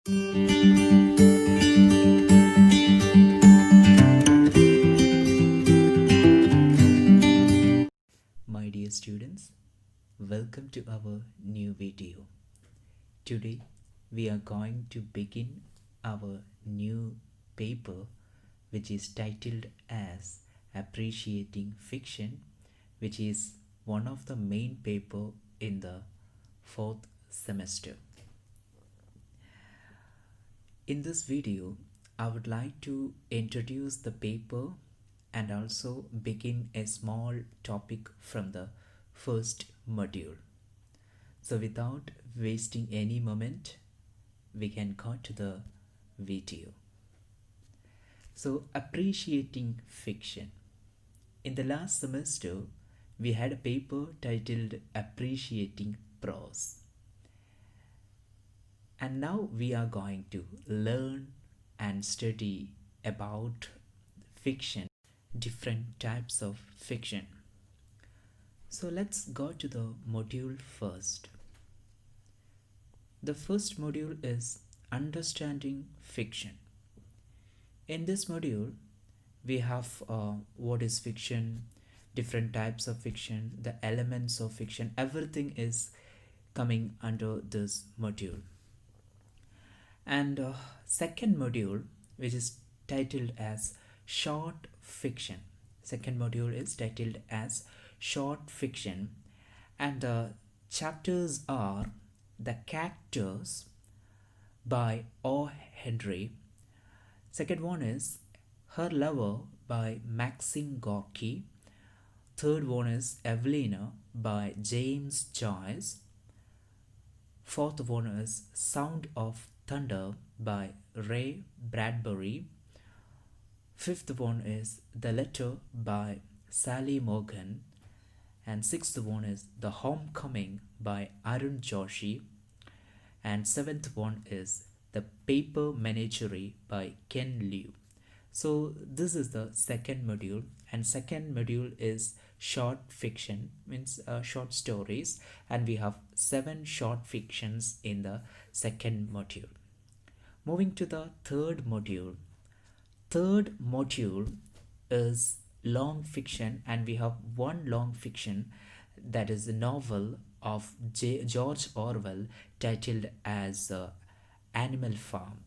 My dear students, welcome to our new video. Today we are going to begin our new paper, which is titled as Appreciating Fiction, which is one of the main paper in the fourth semester. In this video, I would like to introduce the paper and also begin a small topic from the first module. So without wasting any moment, we can go to the video. So appreciating fiction. In the last semester, we had a paper titled Appreciating Prose. And now we are going to learn and study about fiction, different types of fiction. So let's go to the module first. The first module is Understanding Fiction. In this module, we have what is fiction, different types of fiction, the elements of fiction, everything is coming under this module. And second module, which is titled as Short Fiction. Second module is titled as Short Fiction, and the chapters are The Cactus by O. Henry. Second one is Her Lover by Maxine Gorky. Third one is Evelina by James Joyce. Fourth one is Sound of Thunder by Ray Bradbury. Fifth one is The Letter by Sally Morgan. And sixth one is The Homecoming by Arun Joshi. And seventh one is The Paper Menagerie by Ken Liu. So this is the second module, and second module is short fiction, means short stories, and we have 7 short fictions in the second module. Moving to the third module. Third module is long fiction, and we have one long fiction, that is a novel of George Orwell titled as Animal Farm.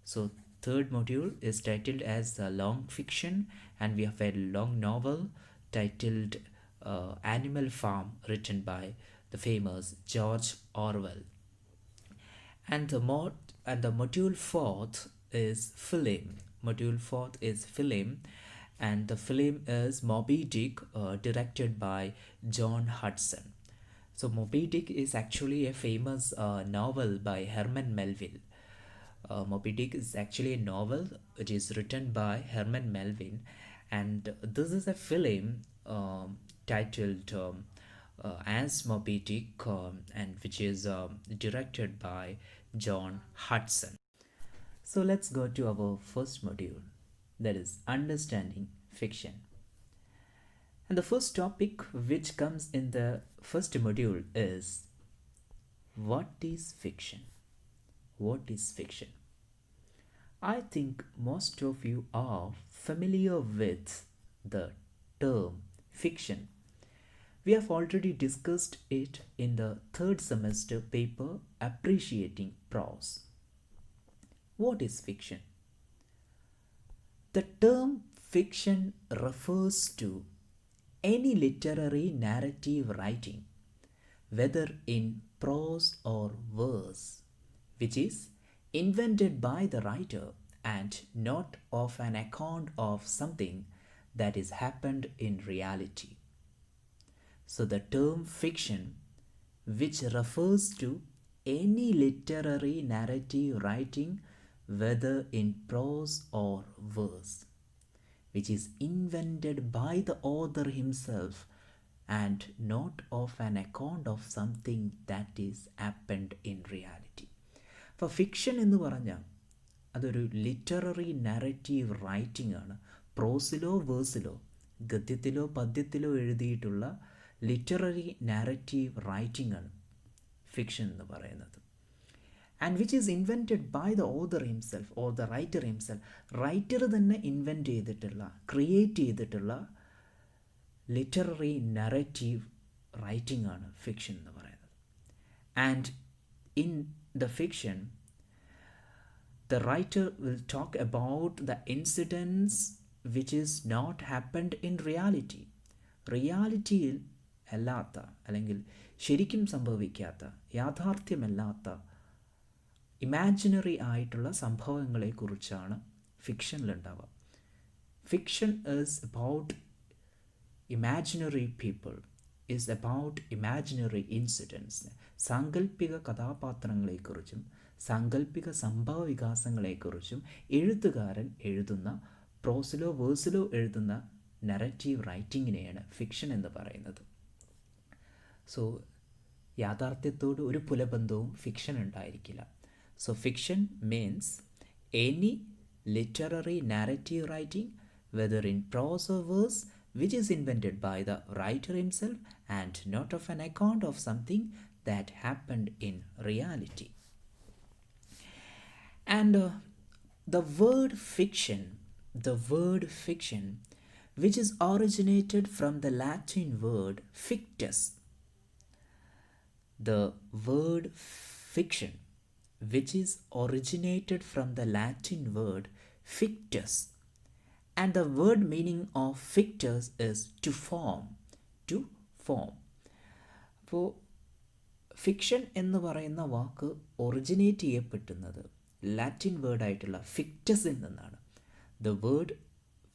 So third module is titled as long fiction, and we have a long novel titled Animal Farm, written by the famous George Orwell. And the module fourth is film. Module fourth is film, and the film is Moby Dick, directed by John Hudson. So Moby Dick is actually a famous novel by Herman Melville. Moby Dick is actually a novel which is written by Herman Melville, and this is a film titled as Moby Dick, and which is directed by John Hudson. So let's go to our first module, that is Understanding Fiction. And the first topic which comes in the first module is what is fiction? What is fiction? I think most of you are familiar with the term fiction. We have already discussed it in the third semester paper Appreciating Prose. What is fiction? The term fiction refers to any literary narrative writing, whether in prose or verse, which is invented by the writer and not of an account of something that is happened in reality. So the term fiction, which refers to any literary narrative writing, whether in prose or verse, which is invented by the author himself and not of an account of something that is happened in reality. For fiction എന്ന് പറഞ്ഞാൽ അതൊരു literary narrative writing ആണ്. പ്രോസിലോ വേഴ്സിലോ ഗദ്യത്തിലോ പദ്യത്തിലോ എഴുതിയിട്ടുള്ള literary narrative writing ആണ് fiction എന്ന് പറയുന്നത്. And which is invented by the author himself or the writer himself. Writer തന്നെ ഇൻവെൻറ്റ് ചെയ്തിട്ടുള്ള, ക്രിയേറ്റ് ചെയ്തിട്ടുള്ള ലിറ്റററി നറേറ്റീവ് റൈറ്റിംഗ് ആണ് ഫിക്ഷൻ എന്ന് പറയുന്നത്. And in the fiction the writer will talk about the incidents which is not happened in reality. റിയാലിറ്റിയിൽ അല്ലാത്ത, അല്ലെങ്കിൽ ശരിക്കും സംഭവിക്കാത്ത, യാഥാർത്ഥ്യമല്ലാത്ത, ഇമാജിനറി ആയിട്ടുള്ള സംഭവങ്ങളെക്കുറിച്ചാണ് ഫിക്ഷനിലുണ്ടാവുക. Fiction is about imaginary people, is about imaginary incidents. സാങ്കല്പിക കഥാപാത്രങ്ങളെക്കുറിച്ചും സാങ്കല്പിക സംഭവ വികാസങ്ങളെക്കുറിച്ചും എഴുത്തുകാരൻ എഴുതുന്ന, പ്രോസിലോ വേഴ്സിലോ എഴുതുന്ന നറേറ്റീവ് റൈറ്റിങ്ങിനെയാണ് ഫിക്ഷൻ എന്ന് പറയുന്നത്. സോ യാഥാർത്ഥ്യത്തോട് ഒരു പുലബന്ധവും ഫിക്ഷൻ ഉണ്ടായിരിക്കില്ല. So fiction means any literary narrative writing, whether in prose or verse, which is invented by the writer himself and not of an account of something that happened in reality. And the word fiction, which is originated from the Latin word fictus. The word fiction, which is originated from the Latin word fictus, and the word meaning of fictus is to form. അപ്പോൾ fiction എന്ന് പറയുന്ന വാക്ക് originate ചെയ്യപ്പെട്ടുന്നത് Latin വേർഡായിട്ടുള്ള ഫിക്റ്റസിൽ നിന്നാണ്. The word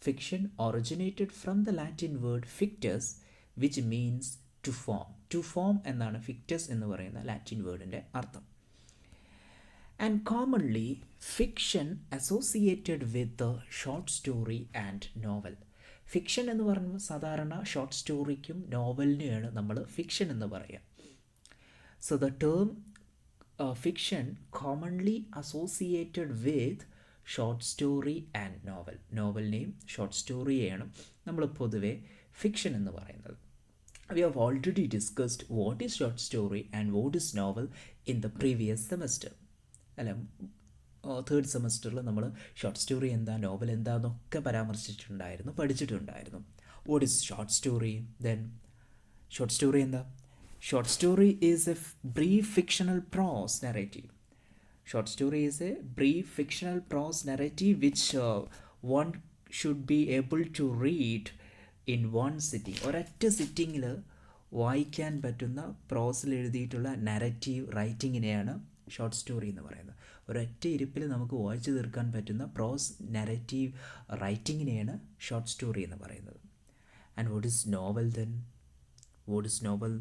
fiction originated from the Latin word fictus, which means to form. To form എന്നാണ് fictus എന്ന് പറയുന്ന ലാറ്റിൻ വേർഡിൻ്റെ അർത്ഥം. And commonly fiction associated with short story and novel. ഫിക്ഷൻ എന്ന് പറയുമ്പോൾ സാധാരണ ഷോർട്ട് സ്റ്റോറിക്കും നോവലിനെയാണ് നമ്മൾ ഫിക്ഷൻ എന്ന് പറയുക. So the term fiction commonly associated with short story and novel. നോവലിനെയും ഷോർട്ട് സ്റ്റോറിയെയാണ് നമ്മൾ പൊതുവെ ഫിക്ഷൻ എന്ന് പറയുന്നത്. We have already discussed what is short story and what is novel in the previous semester. അല്ല, തേർഡ് സെമസ്റ്ററിൽ നമ്മൾ ഷോർട്ട് സ്റ്റോറി എന്താ, നോവൽ എന്താന്നൊക്കെ പരാമർശിച്ചിട്ടുണ്ടായിരുന്നു, പഠിച്ചിട്ടുണ്ടായിരുന്നു. What is short story? Then short story എന്താ? Short story is a brief fictional prose narrative. Short story is a brief fictional prose narrative which one should be able to read in one sitting. ഒരൊറ്റ സിറ്റിങ്ങിൽ വായിക്കാൻ പറ്റുന്ന പ്രോസിൽ എഴുതിയിട്ടുള്ള narrative റൈറ്റിങ്ങിനെയാണ് short story എന്ന് പറയുന്നത്. ഒരൊറ്റ ഇരിപ്പിൽ നമുക്ക് വായിച്ചു തീർക്കാൻ പറ്റുന്ന പ്രോസ് നറേറ്റീവ് റൈറ്റിങ്ങിനെയാണ് ഷോർട്ട് സ്റ്റോറി എന്ന് പറയുന്നത്. And what is novel then? What is novel?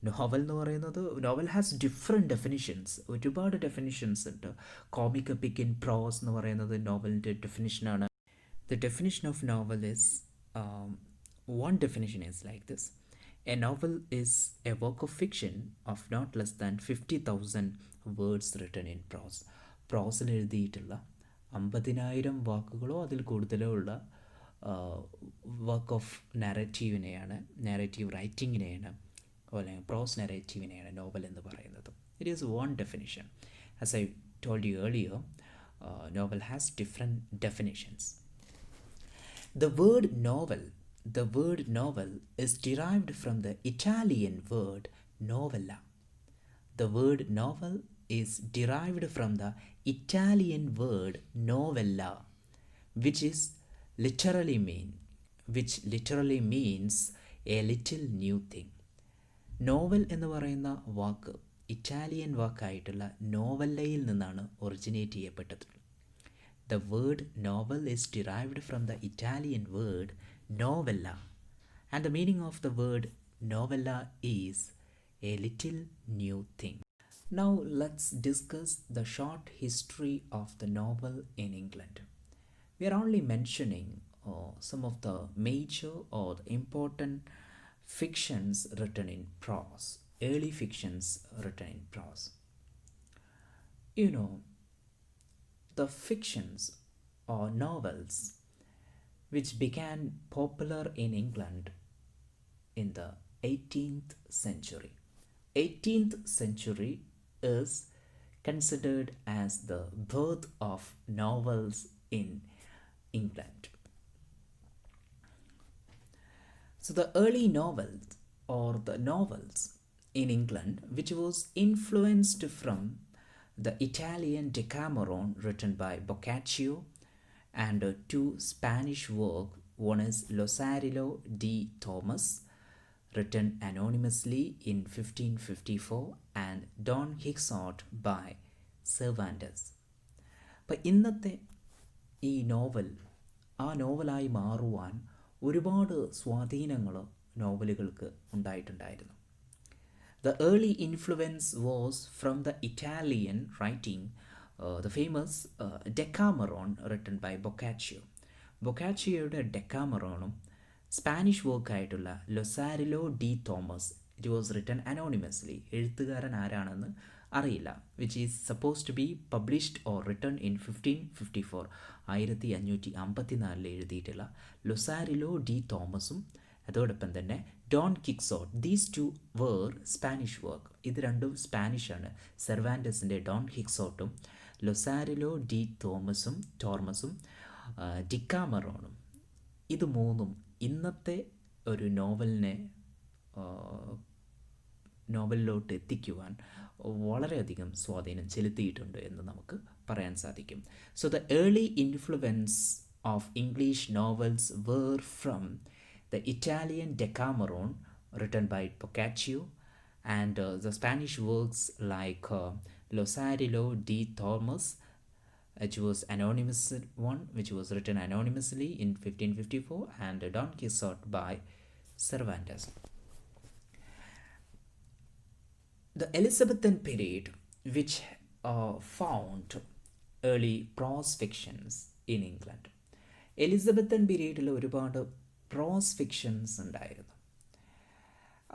Novel എന്ന് പറയുന്നത്, നോവൽ ഹാസ് ഡിഫറെൻറ്റ് ഡെഫിനിഷൻസ്, ഒരുപാട് ഡെഫിനിഷൻസ് ഉണ്ട്. കോമിക് എപ്പിക് ഇൻ പ്രോസ് എന്ന് പറയുന്നത് നോവലിൻ്റെ ഡെഫിനിഷനാണ്. The definition of novel is, one definition is like this: a novel is a work of fiction of not less than 50,000 words written in prose. പ്രോസിൽ എഴുതിയിട്ടുള്ള 50,000 വാക്കുകളോ അതിൽ കൂടുതലോ ഉള്ള വർക്ക് ഓഫ് നാരറ്റീവിനെയാണ്, നാരറ്റീവ് റൈറ്റിങ്ങിനെയാണ്, അല്ലെങ്കിൽ പ്രോസ് നറേറ്റീവിനെയാണ് നോവൽ എന്ന് പറയുന്നത്. It is one definition. As I told you earlier, novel has different definitions. The word novel is derived from the Italian word novella. The word novel is derived from the Italian word novella, which literally means a little new thing. Novel എന്ന് പറയുന്ന വാക്ക് Italian വാക്കായിട്ടുള്ള നോവല്ലയിൽ നിന്നാണ് originate ചെയ്യപ്പെട്ടത്. The word novel is derived from the Italian word novella, and the meaning of the word novella is A little new thing. Now let's discuss the short history of the novel in England. We are only mentioning some of the major or the important fictions written in prose, early fictions written in prose. You know, the fictions or novels which began popular in England in the 18th century. 18th century is considered as the birth of novels in England. So the early novels or the novels in England, which was influenced from the Italian Decameron written by Boccaccio and two Spanish works, one is Losarello di Thomas, written anonymously in 1554, and Don Quixote by Cervantes. അപ്പം ഇന്നത്തെ ഈ novel ആ നോവലായി മാറുവാൻ ഒരുപാട് സ്വാധീനങ്ങൾ നോവലുകൾക്ക് ഉണ്ടായിട്ടുണ്ടായിരുന്നു. The early influence was from the Italian writing, the famous Decameron written by Boccaccio. ബൊക്കാച്ചിയോയുടെ ഡെക്കാമറോണും Spanish വർക്കായിട്ടുള്ള Lazarillo de തോമസ്, ഇറ്റ് വാസ് റിട്ടൺ അനോണിമസ്ലി, എഴുത്തുകാരൻ ആരാണെന്ന് അറിയില്ല, which is suppose to be published or written in 1554, 1554 എഴുതിയിട്ടുള്ള ലൊസാരിലോ ഡി തോമസും അതോടൊപ്പം തന്നെ Don Quixote, these two were Spanish work. ഇത് രണ്ടും സ്പാനിഷാണ്. സെർവാൻഡസിൻ്റെ ഡോൺ കിക്സോട്ടും ലൊസാരിലോ ഡി ടോർമസും ഡിക്കാമറോണും, ഇത് മൂന്നും ഇന്നത്തെ ഒരു നോവലിലോട്ട് എത്തിക്കുവാൻ വളരെയധികം സ്വാധീനം ചെലുത്തിയിട്ടുണ്ട് എന്ന് നമുക്ക് പറയാൻ സാധിക്കും. So the early influence of English novels were from the Italian Decameron written by Boccaccio and the Spanish works like Losarello di Thomas, which was anonymous one, which was written anonymously in 1554, and Don Quixote by Cervantes. The Elizabethan period, which found early prose fictions in England. Elizabethan പീരീഡിൽ ഒരുപാട് പ്രോസ് fictions ഉണ്ടായിരുന്നു.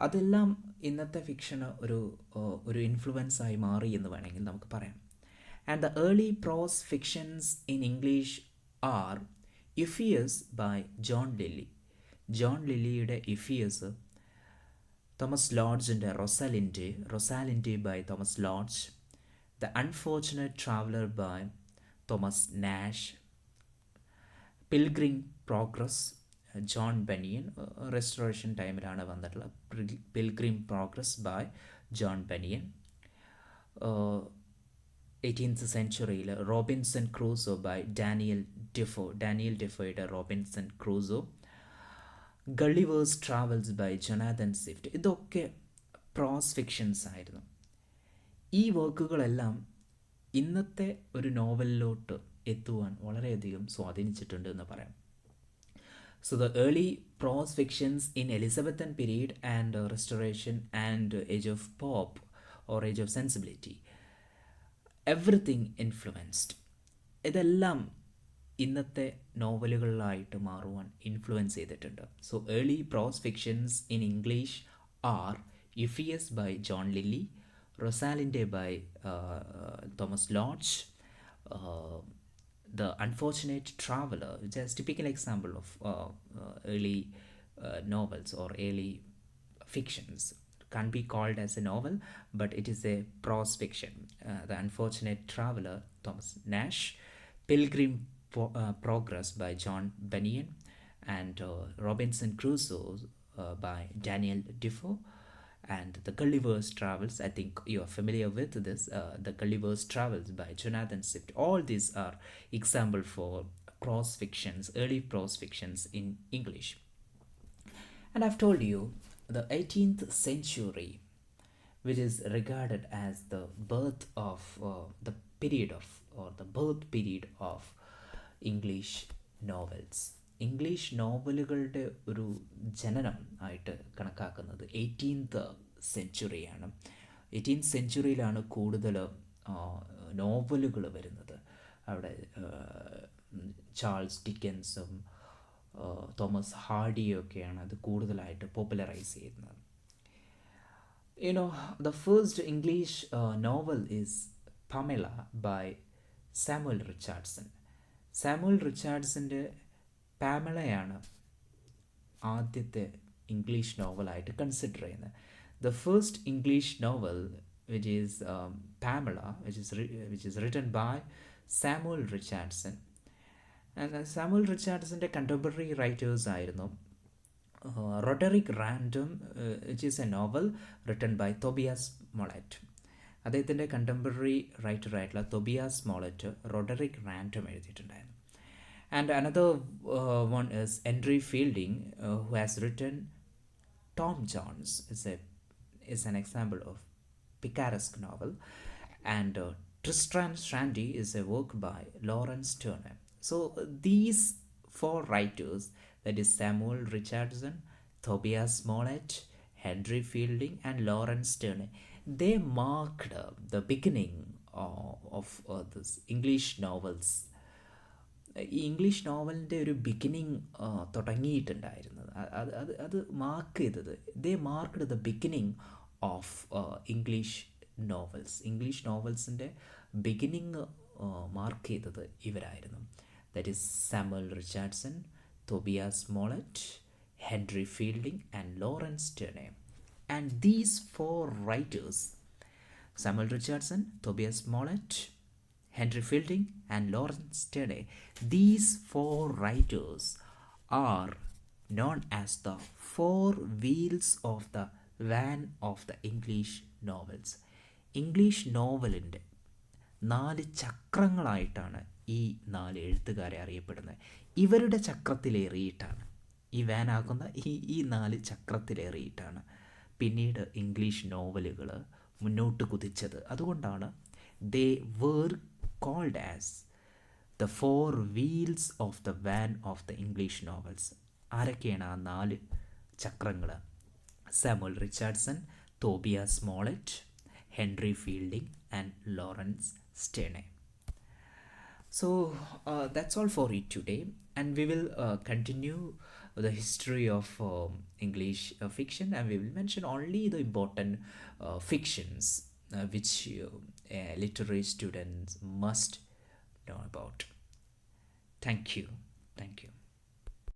അതെല്ലാം ഇന്നത്തെ fiction ഒരു ഇൻഫ്ലുവൻസായി മാറി എന്ന് വേണമെങ്കിൽ നമുക്ക് പറയാം. And the early prose fictions in English are Euphues by John Lyly. John ലില്ലിയുടെ ഇഫിയസ്, തോമസ് ലോഡ്ജിൻ്റെ Rosalynde by Thomas Lodge, the Unfortunate Traveller by Thomas Nashe, Pilgrim Progress John Bunyan, restoration ടൈമിലാണ് വന്നിട്ടുള്ള Pilgrim Progress by John Bunyan. 18th സെഞ്ച്വറിയിൽ Robinson Crusoe by Daniel ഡിഫോയുടെ Robinson Crusoe, Gulliver's Travels by Jonathan Swift, ഇതൊക്കെ prose fictions ആയിരുന്നു. ഈ വർക്കുകളെല്ലാം ഇന്നത്തെ ഒരു നോവലിലോട്ട് എത്തുവാൻ വളരെയധികം സ്വാധീനിച്ചിട്ടുണ്ട് എന്ന് പറയാം. So the early prose fictions in Elizabethan period and Restoration and Age of Pop or Age of Sensibility, everything influenced. ഇതെല്ലാം ഇന്നത്തെ നോവലുകളിലായിട്ട് മാറുവാൻ ഇൻഫ്ലുവൻസ് ചെയ്തിട്ടുണ്ട്. So early prose fictions in English are Euphues by John Lyly, Rosalynde by Thomas Lodge, The Unfortunate Traveler, which is a typical example of early novels or early fictions. Can't be called as a novel, but it is a prose fiction. The Unfortunate Traveler, Thomas Nash, Pilgrim Progress by John Bunyan, and Robinson Crusoe by Daniel Defoe, and the Gulliver's Travels. I think you are familiar with this, the Gulliver's Travels by Jonathan Swift. All these are example for prose fictions, early prose fictions in English. And I've told you the 18th century, which is regarded as the birth of the period of or the birth period of English novels. English നോവലുകളുടെ ഒരു ജനനം ആയിട്ട് കണക്കാക്കുന്നത് 18th സെഞ്ച്വറിയാണ്. 18th സെഞ്ച്വറിയിലാണ് കൂടുതൽ നോവലുകൾ വരുന്നത്. അവിടെ Charles ഡിക്കൻസും Thomas ഹാർഡിയൊക്കെയാണ് അത് കൂടുതലായിട്ട് പോപ്പുലറൈസ് ചെയ്യുന്നത്. The first English novel is Pamela by Samuel Richardson. Samuel റിച്ചാർഡ്സൻ്റെ പാമലയാണ് ആദ്യത്തെ ഇംഗ്ലീഷ് നോവലായിട്ട് കൺസിഡർ ചെയ്യുന്നത്. The first English novel which is Pamela, which is written by Samuel Richardson. And Samuel Richardson's contemporary writers ആയിരുന്നു Roderick Random, which is a novel written by Tobias Smollett. അദ്ദേഹത്തിൻ്റെ contemporary റൈറ്ററായിട്ടുള്ള Tobias Smollett Roderick Random എഴുതിയിട്ടുണ്ടായിരുന്നു. And another one is Henry Fielding, who has written Tom Jones. Is an example of picaresque novel. And Tristram Shandy is a work by Lawrence Turner. So these four writers, that is Samuel Richardson, Tobias Smollett, Henry Fielding, and Lawrence Turner, they marked the beginning of this English novels. ഈ English നോവലിൻ്റെ ഒരു beginning തുടങ്ങിയിട്ടുണ്ടായിരുന്നത്, അത് mark ചെയ്തത്, they marked the beginning of English നോവൽസിൻ്റെ beginning mark ചെയ്തത് ഇവരായിരുന്നു. That is Samuel Richardson, Tobias Smollett, Henry Fielding and Laurence Sterne. And these four writers, Samuel Richardson, Tobias Smollett, Henry Fielding, and Lawrence Sterne, these four writers are known as the four wheels of the van of the English novels. English നോവലിൻ്റെ 4 ചക്രങ്ങളായിട്ടാണ് ഈ 4 എഴുത്തുകാരെ അറിയപ്പെടുന്നത്. ഇവരുടെ ചക്രത്തിലേറിയിട്ടാണ്, ഈ വാനാകുന്ന ഈ 4 ചക്രത്തിലേറിയിട്ടാണ് പിന്നീട് English നോവലുകൾ മുന്നോട്ട് കുതിച്ചത്. അതുകൊണ്ടാണ് they were called as the four wheels of the van of the English novels. ആരൊക്കെയാണ് ആ 4 ചക്രങ്ങൾ? Samuel Richardson, Tobias Smollett, Henry Fielding and Laurence Sterne. So that's all for it today, and we will continue the history of English fiction, and we will mention only the important fictions which literary students must know about. Thank you.